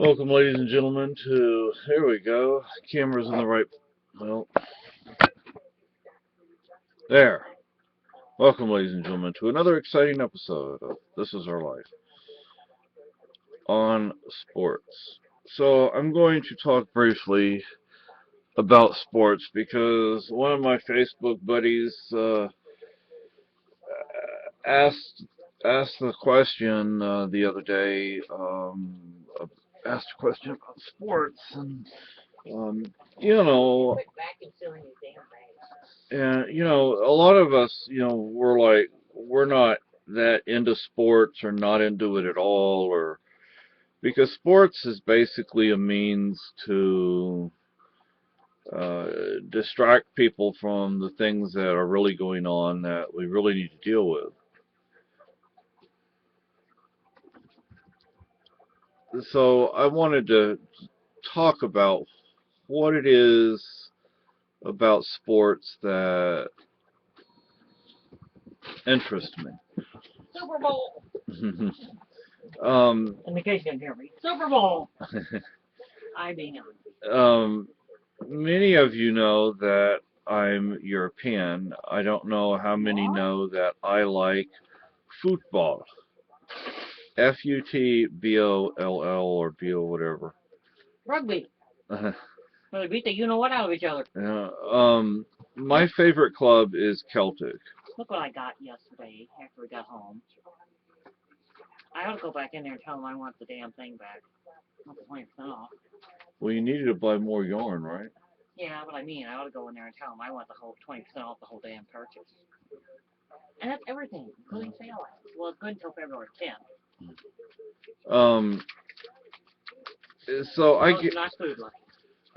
Welcome, ladies and gentlemen, to, here we go, camera's in the right, well, there. Welcome, ladies and gentlemen, to another exciting episode of This Is Our Life on sports. So, I'm going to talk briefly about sports because one of my Facebook buddies asked asked the question the other day, asked a question about sports, and um, you know, a lot of us, we're not that into sports or not into it at all, or because sports is basically a means to distract people from the things that are really going on that we really need to deal with. So I wanted to talk about what it is about sports that interest me. Super Bowl. In the case you can hear me, Super Bowl. I mean, um, Many of you know that I'm European. I don't know how many know that I like football. Futboll or bo whatever. rugby. Well, they beat the you know what out of each other. Yeah, my favorite club is Celtic. Look what I got yesterday after we got home. I ought to go back in there and tell them I want the damn thing back. Not the 20% off. Well, you needed to buy more yarn, right? Yeah, but I mean, I ought to go in there and tell them I want the whole 20% off the whole damn purchase. And that's everything, including sale items. Well, it's good until February 10th. Um, so well, it's not food like.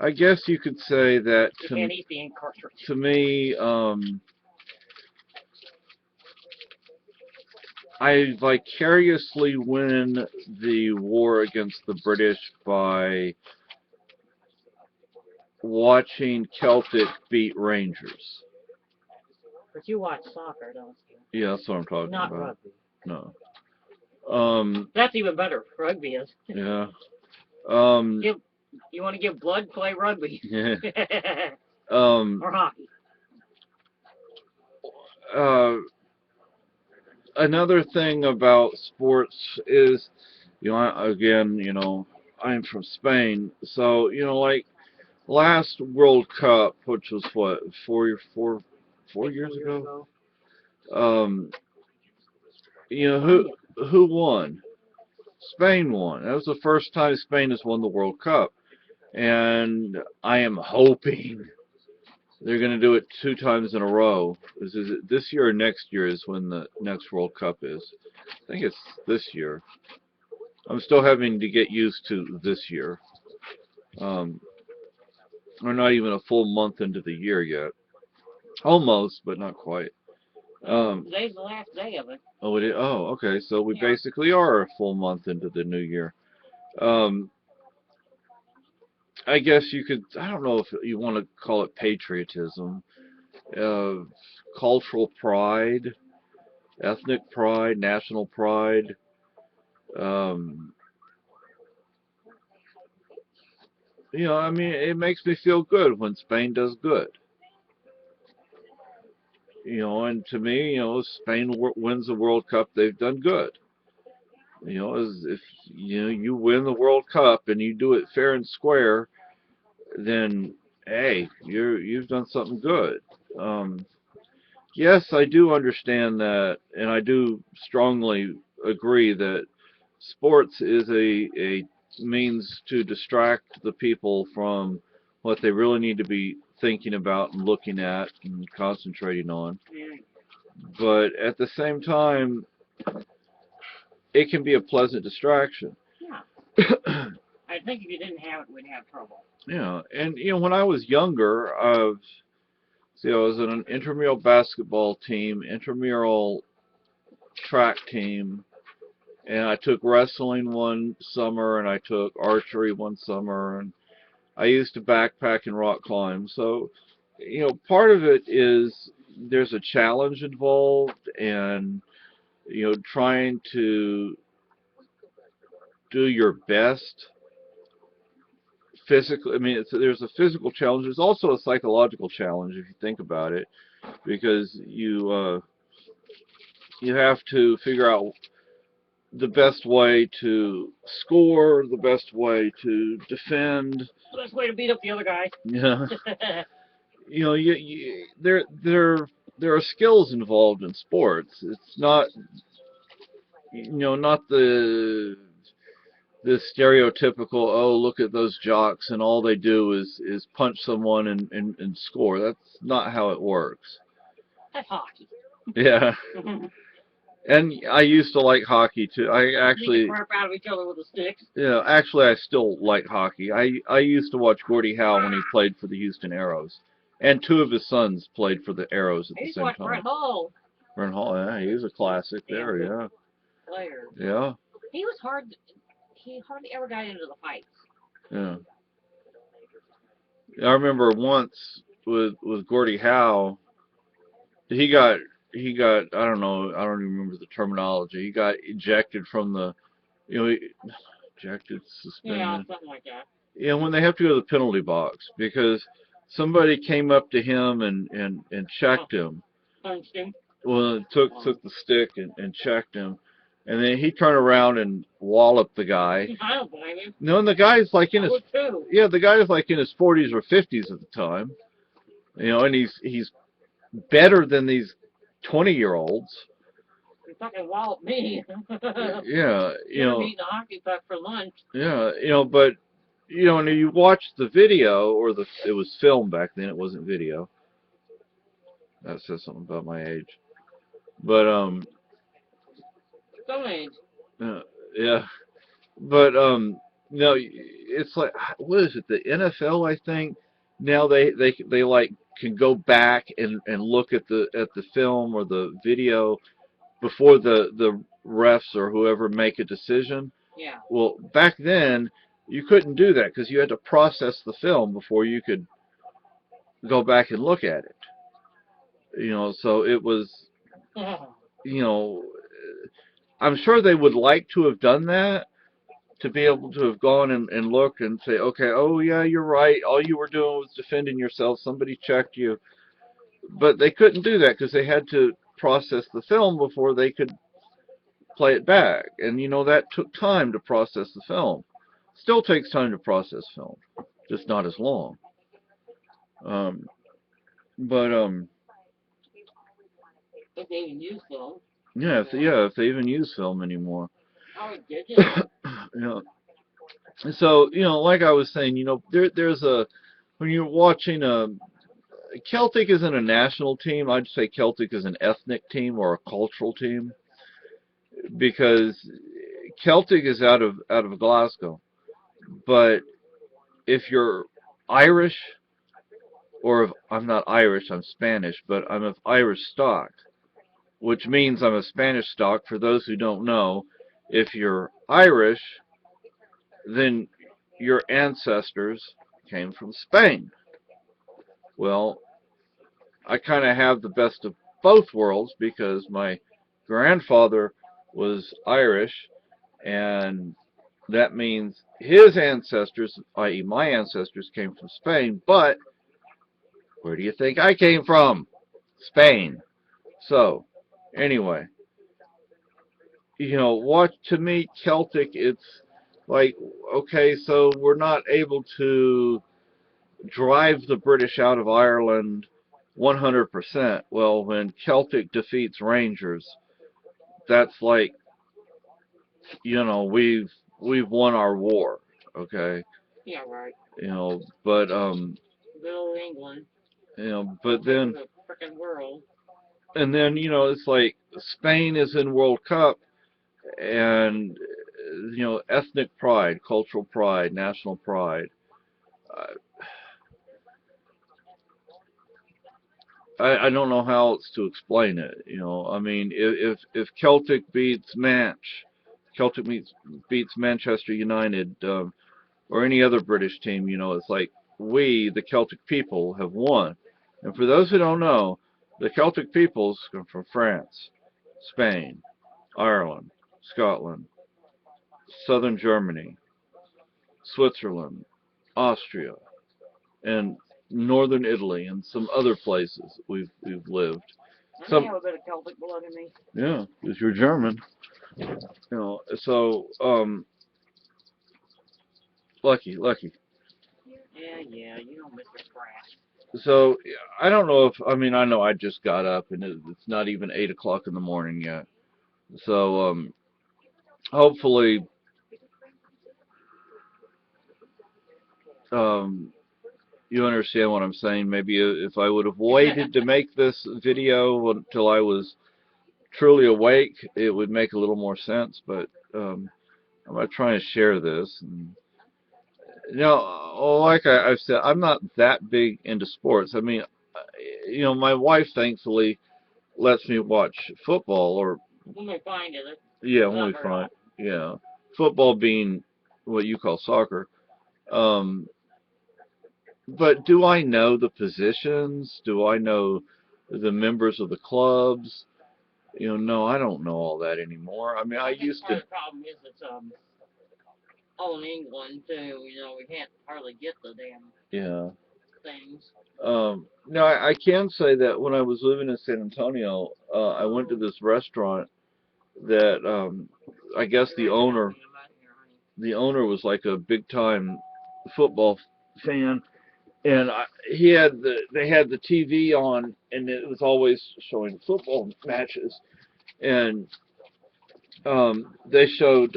I guess you could say that you can't eat the ink cartridge. To me, I vicariously win the war against the British by watching Celtic beat Rangers. But you watch soccer, don't you? Yeah, that's what I'm talking Not about. Not rugby. No. That's even better. Rugby is. Yeah. You want to give blood, play rugby. Yeah. Or hockey. Another thing about sports is, I'm from Spain, so like last World Cup, which was what, 4 years ago. Who won? Spain won. That was the first time Spain has won the World Cup, and I am hoping they're going to do it 2 times in a row. Is it this year or next year is when the next World Cup is? I think it's this year. I'm still having to get used to this year. We're not even a full month into the year yet. Almost, but not quite. Today's the last day of it. Oh, it is? Oh, okay. So we basically are a full month into the new year. I guess you could, I don't know if you want to call it patriotism, cultural pride, ethnic pride, national pride. I mean, it makes me feel good when Spain does good. And to me, Spain wins the World Cup, they've done good. As if you win the World Cup and you do it fair and square, then hey, you've done something good. Yes, I do understand that, and I do strongly agree that sports is a means to distract the people from what they really need to be thinking about and looking at and concentrating on. But at the same time, it can be a pleasant distraction. Yeah. I think if you didn't have it, we'd have trouble. Yeah, and when I was younger, I was in an intramural basketball team, intramural track team, and I took wrestling one summer, and I took archery one summer, and I used to backpack and rock climb. So, part of it is there's a challenge involved, and trying to do your best physically. I mean, there's a physical challenge. There's also a psychological challenge if you think about it, because you have to figure out the best way to score, the best way to defend. The best way to beat up the other guy. Yeah. You know, there are skills involved in sports. It's not, you know, not the stereotypical, oh, look at those jocks and all they do is punch someone and score. That's not how it works. That's hockey. Yeah. And I used to like hockey too. I Beat the actually, crap out of each other with the sticks. yeah, actually I still like hockey. I used to watch Gordie Howe when he played for the Houston Aeros, and two of his sons played for the Aeros at I the used to same watch time. Brett Hull. Brent Hall, yeah, he was a classic there, yeah, Player. yeah, He was hard. He hardly ever got into the fights. yeah. I remember once with Gordie Howe, he got I don't know, I don't even remember the terminology. He got ejected from the, you know, ejected, suspended. Yeah, something like that. Yeah, when they have to go to the penalty box because somebody came up to him and checked him. Punched him. Well, took the stick and checked him, and then he turned around and walloped the guy. I don't blame him. No, and the guy's like in I his would too. yeah, the guy's like in his 40s or 50s at the time, you know, and he's better than these 20-year-olds. He fucking walloped me. Yeah, you Never know, eating a hockey puck for lunch. yeah, you know, but you know, when you watch the video or it was film back then, it wasn't video. That says something about my age. But Some age. yeah, but no, it's like, what is it? The NFL, I think now they like can go back and look at the film or the video before the refs or whoever make a decision. Yeah. Well, back then you couldn't do that because you had to process the film before you could go back and look at it. You know, so it was, you know, I'm sure they would like to have done that, to be able to have gone and looked and say, okay, oh yeah, you're right, all you were doing was defending yourself, somebody checked you. But they couldn't do that because they had to process the film before they could play it back. And you know, that took time to process the film. Still takes time to process film, just not as long. But If they even use film. yeah, if they even use film anymore. Oh, did you? You know, so you know, like I was saying, you know, there's a, when you're watching Celtic isn't a national team. I'd say Celtic is an ethnic team or a cultural team, because Celtic is out of Glasgow. But if you're Irish, or if I'm not Irish, I'm Spanish, but I'm of Irish stock, which means I'm a Spanish stock. For those who don't know, if you're Irish, then your ancestors came from Spain. Well, I kind of have the best of both worlds because my grandfather was Irish, and that means his ancestors, i.e. my ancestors, came from Spain. But where do you think I came from? Spain. So, anyway, you know, what, to me, Celtic, it's like, okay, so we're not able to drive the British out of Ireland 100%. Well, when Celtic defeats Rangers, that's like, you know, we've won our war, okay? Yeah, right. You know, but Good old England. you know, but then The frickin' world. and then, you know, it's like Spain is in World Cup, and you know, ethnic pride, cultural pride, national pride. Uh, I don't know how else to explain it. You know, I mean, if Celtic beats beats Manchester United, or any other British team, you know, it's like we, the Celtic people, have won. And for those who don't know, the Celtic peoples come from France, Spain, Ireland, Scotland, southern Germany, Switzerland, Austria, and northern Italy, and some other places we've lived. I Some, have a bit of Celtic blood in me. yeah, because you're German, So, lucky. Yeah, you know Mr. Pratt. So I don't know if I mean I know I just got up and it's not even 8 o'clock in the morning yet. So hopefully um, you understand what I'm saying. Maybe if I would have waited to make this video until I was truly awake, it would make a little more sense. But I'm not trying to share this. And, like I've said, I'm not that big into sports. I mean, my wife thankfully lets me watch football or When we find it, yeah, it's when not we very find often. yeah, football being what you call soccer. Um, but do I know the positions? Do I know the members of the clubs? No, I don't know all that anymore. I mean, I I think used part to. of the problem is it's all in England too. We can't hardly get the damn Yeah. things. No, I can say that when I was living in San Antonio, I went to this restaurant that I guess You're right, I'm here, honey. the owner was like a big time football fan, and they had the TV on, and it was always showing football matches, and they showed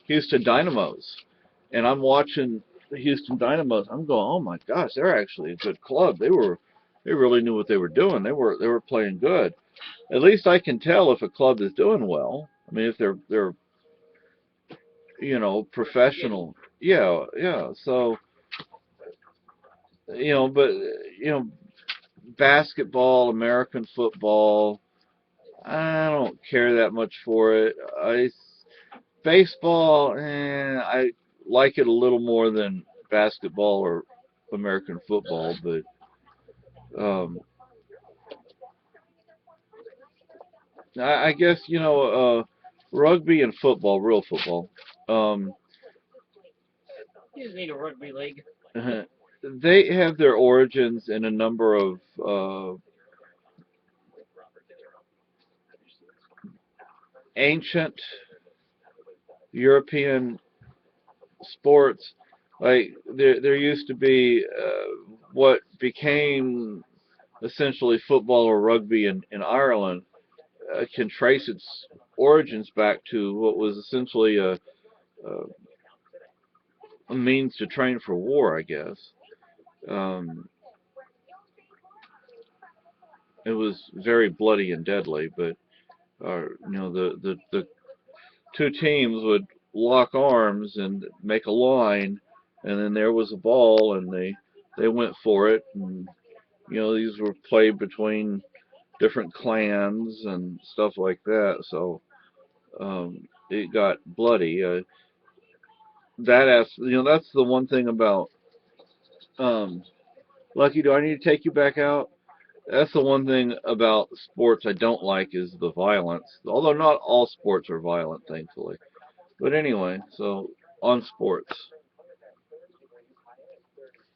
Houston Dynamos, and I'm watching the Houston Dynamos. I'm going, oh my gosh, they're actually a good club. They really knew what they were doing. They were playing good. At least I can tell if a club is doing well. I mean, if they're professional. Yeah, yeah. So but basketball, American football, I don't care that much for it. Baseball, I like it a little more than basketball or American football, but um, I guess rugby and football, real football. Um, You just need a rugby league. they have their origins in a number of ancient European sports. Like there used to be what became essentially football or rugby in Ireland can trace its origins back to what was essentially a means to train for war, I guess. Um, it was very bloody and deadly, but the two teams would lock arms and make a line, and then there was a ball, and they went for it, and these were played between different clans and stuff like that. So it got bloody. That's the one thing about um, Lucky. Do I need to take you back out? That's the one thing about sports I don't like is the violence. Although not all sports are violent, thankfully. But anyway, so on sports.